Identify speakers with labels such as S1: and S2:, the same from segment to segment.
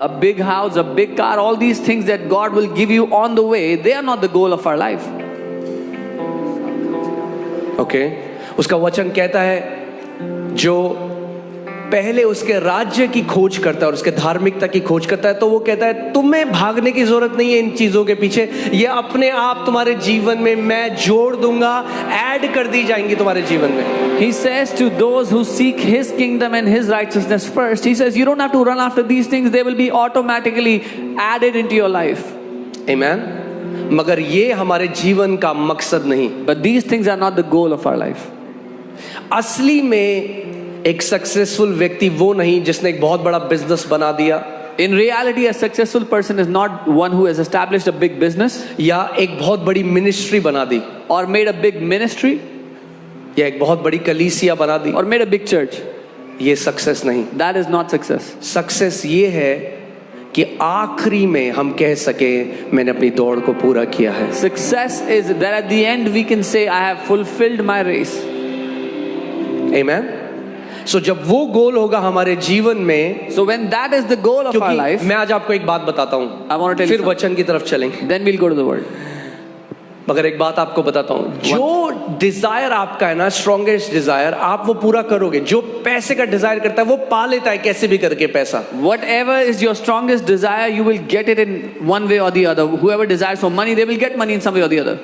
S1: A big house, a big car, all these things that God will give you on the way, they are not the goal of our life.
S2: Okay, उसका वचन कहता है जो पहले उसके राज्य की खोज करता है और उसके धार्मिकता की खोज करता है, तो वो कहता है तुम्हें भागने की जरूरत नहीं है इन चीजों के पीछे, ये अपने आप तुम्हारे जीवन में मैं जोड़ दूंगा, ऐड कर दी जाएंगी तुम्हारे जीवन में.
S1: He says to those who seek His kingdom and His righteousness first, He says you don't have to run after these things, they will be automatically added into your life.
S2: Amen. मगर ये हमारे जीवन का मकसद नहीं.
S1: But these things are not the goal of our life.
S2: असली में एक सक्सेसफुल व्यक्ति वो नहीं जिसने एक बहुत बड़ा बिजनेस बना दिया.
S1: In reality, a successful person is not one who has established a big business
S2: या एक बहुत बड़ी मिनिस्ट्री बना दी,
S1: or made a big ministry
S2: या एक बहुत बड़ी कलीसिया बना दी.
S1: or made a big church.
S2: ये सक्सेस नहीं.
S1: That is not success.
S2: Success ये है कि आखिरी में हम कह सके मैंने अपनी दौड़ को पूरा किया है.
S1: Success is that at the end we can say I have fulfilled my race.
S2: Amen. So जब वो गोल होगा हमारे जीवन में,
S1: So when that is the goal of our life,
S2: मैं आज आपको एक बात बताता हूँ,
S1: I want to tell you
S2: फिर वचन की तरफ चलेंगे.
S1: then we'll go to the word.
S2: मगर एक बात आपको बताता हूँ, जो डिजायर आपका है ना, स्ट्रॉन्गेस्ट डिजायर, आप वो पूरा करोगे. जो पैसे का डिजायर करता है वो पा लेता है कैसे भी करके पैसा.
S1: Whatever is your strongest desire, you will get it in one way or the other. Whoever desires for money, they will get money in some way or the other.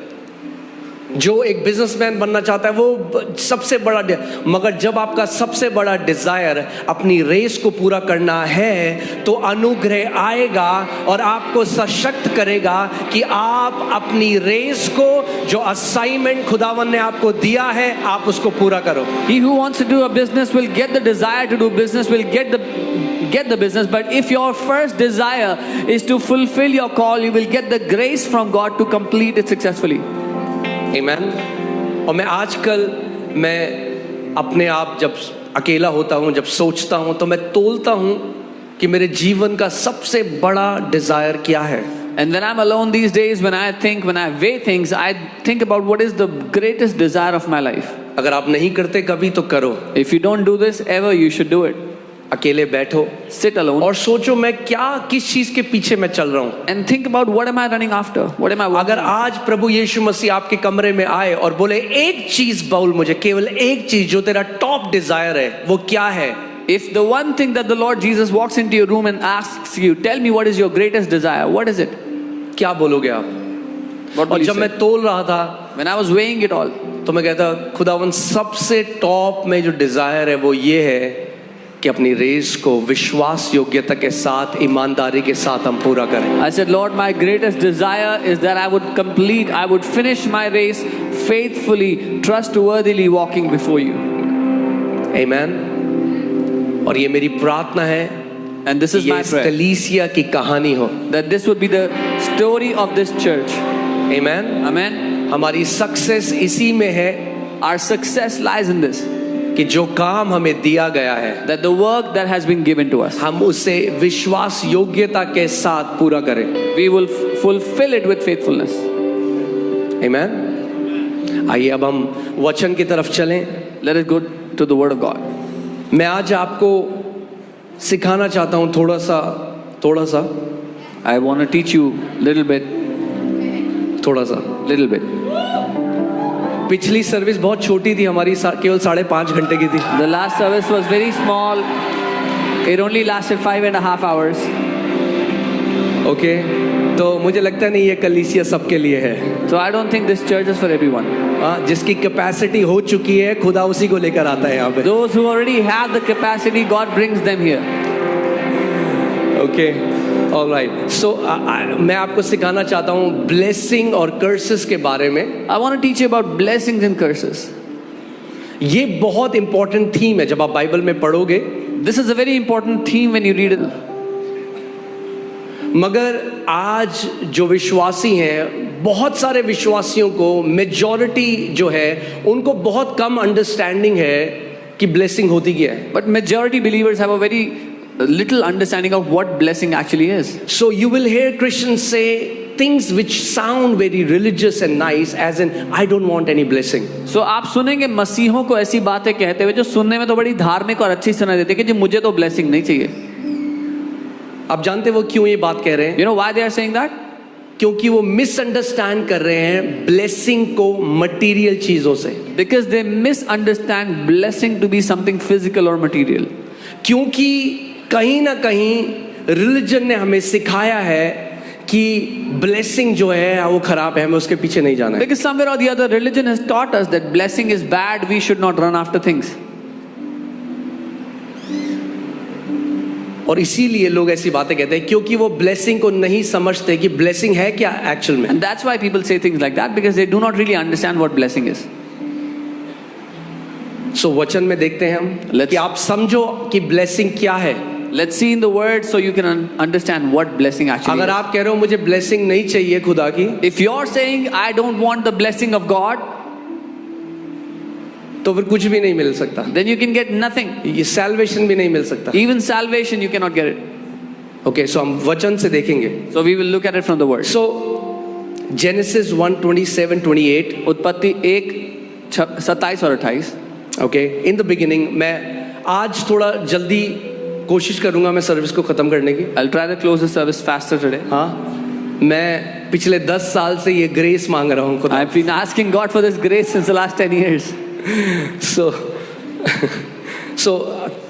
S2: जो एक बिजनेसमैन बनना चाहता है वो सबसे बड़ा, मगर जब आपका सबसे बड़ा डिजायर अपनी रेस को पूरा करना है तो अनुग्रह आएगा और आपको सशक्त करेगा कि आप अपनी रेस को, जो असाइनमेंट खुदावन ने आपको दिया है, आप उसको पूरा करो.
S1: He who wants to do a business will get the desire to do business, will get the business. But if your first desire is to fulfill your call, you will get the grace from God to complete it successfully.
S2: Amen. और मैं आजकल अपने आप जब अकेला होता हूँ, जब सोचता हूँ, तो मैं तोलता हूँ कि मेरे जीवन का सबसे बड़ा डिजायर क्या है.
S1: And when I'm alone these days, when I weigh things, I think about what is the greatest desire of my life.
S2: अगर आप नहीं करते कभी तो करो.
S1: If you don't do this ever, you should do it.
S2: अकेले बैठो,
S1: sit alone
S2: और सोचो मैं किस चीज के पीछे मैं चल रहा हूँ.
S1: and think about what am I running after, what am I
S2: अगर आज प्रभु यीशु मसीह आपके कमरे में आए और बोले एक चीज बोल मुझे, केवल एक चीज जो तेरा टॉप डिजायर है, वो क्या है?
S1: If the one thing that the Lord Jesus walks into your room and asks you, tell me what is your greatest desire, what is it?
S2: क्या बोलोगे आप?
S1: What
S2: और
S1: will you
S2: जब
S1: say?
S2: मैं तोल रहा था,
S1: When I was weighing it all,
S2: तो मैं कहता खुदावन सबसे टॉप में जो डिजायर है वो ये है कि अपनी रेस को विश्वास योग्यता के साथ, ईमानदारी के साथ हम पूरा करें.
S1: I said, Lord, my greatest desire is that I would finish my race faithfully, trustworthily walking before you.
S2: Amen. और ये मेरी प्रार्थना है,
S1: and this is my prayer,
S2: कलीसिया की कहानी हो,
S1: that this would be the story of this church.
S2: Amen.
S1: Amen.
S2: हमारी सक्सेस इसी में है.
S1: Our success lies in this,
S2: कि जो काम हमें दिया गया है,
S1: that the work that has been given to us,
S2: हम उसे विश्वास योग्यता के साथ पूरा करें.
S1: we will fulfill it with faithfulness.
S2: Amen. आइए अब हम वचन की तरफ चलें.
S1: Let us go to the word of God.
S2: मैं आज आपको सिखाना चाहता हूँ थोड़ा सा
S1: I want to teach you little bit.
S2: पिछली सर्विस बहुत छोटी थी हमारी, केवल 5.5 घंटे की थी.
S1: The last service was very small. It only lasted 5.5 hours.
S2: Okay, तो मुझे लगता नहीं ये कलीसिया सबके लिए है.
S1: So I don't think this church is for everyone.
S2: जिसकी कैपेसिटी हो चुकी है, खुदा उसी को लेकर आता है यहाँ पे.
S1: Those who already have the capacity, God brings them here.
S2: Okay, alright. So मैं आपको सिखाना चाहता हूँ ब्लेसिंग और कर्सेस के बारे में.
S1: I want to teach you about blessings and curses.
S2: ये बहुत इंपॉर्टेंट थीम है जब आप बाइबल में पढ़ोगे.
S1: This is a very important theme when you read it.
S2: मगर आज जो विश्वासी हैं, बहुत सारे विश्वासियों को, मेजॉरिटी जो है, उनको बहुत कम अंडरस्टैंडिंग है कि ब्लेसिंग होती क्या है.
S1: But majority believers have a very little understanding of what blessing actually is.
S2: So you will hear Christians say things which sound very religious and nice, as in I don't want any blessing.
S1: So आप सुनेंगे मसीहों को ऐसी बातें कहते हुए जो सुनने में तो बड़ी धार्मिक और अच्छी सुनाई देती है कि जी मुझे तो ब्लेसिंग नहीं चाहिए.
S2: आप जानते हैं वो क्यों ये बात कह रहे हैं?
S1: You know why they are saying that?
S2: क्योंकि वो मिसअंडरस्टैंड कर रहे हैं ब्लेसिंग को मटेरियल चीजों से।
S1: Because they misunderstand blessing to be something physical or material.
S2: क्योंकि कहीं ना कहीं रिलीजन ने हमें सिखाया है कि ब्लेसिंग जो है वो खराब है, हमें उसके पीछे नहीं जाना है।
S1: Because somewhere or the other, religion has taught us that blessing is bad, we should not run after things.
S2: और इसीलिए लोग ऐसी बातें कहते हैं क्योंकि वो ब्लेसिंग को नहीं समझते कि ब्लेसिंग है क्या एक्चुअल में।
S1: And that's why people say things like that, because they do not really understand what blessing is.
S2: सो वचन में देखते हैं हम कि आप समझो कि ब्लेसिंग क्या है।
S1: Let's see in the word so you can understand what blessing actually
S2: अगर
S1: is.
S2: आप कह रहे हो मुझे ब्लेसिंग नहीं चाहिए खुदा की,
S1: If you're saying I don't want the blessing of God,
S2: तो फिर कुछ भी नहीं मिल सकता,
S1: then you can get nothing.
S2: ये सैल्वेशन भी नहीं मिल सकता।
S1: Even salvation you cannot get it.
S2: Okay, so हम वचन से देखेंगे।
S1: So we will look at it from the word.
S2: So genesis 1:27-28,
S1: उत्पत्ति 1:27 और 28.
S2: Okay, in the beginning. मैं आज थोड़ा जल्दी कोशिश करूंगा मैं सर्विस को खत्म करने की।
S1: I'll try to close the service faster today.
S2: हाँ, मैं पिछले 10 साल से ये ग्रेस मांग रहा हूँ खुदा।
S1: I've been asking God for this grace since the last 10 years.
S2: सो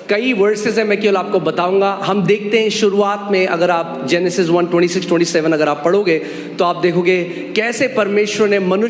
S2: कई वर्सेस है, मैं केवल आपको बताऊंगा। हम देखते हैं शुरुआत में, अगर आप जेनेसिस 1:26-27 अगर आप पढ़ोगे तो आप देखोगे कैसे परमेश्वर ने मनुष्य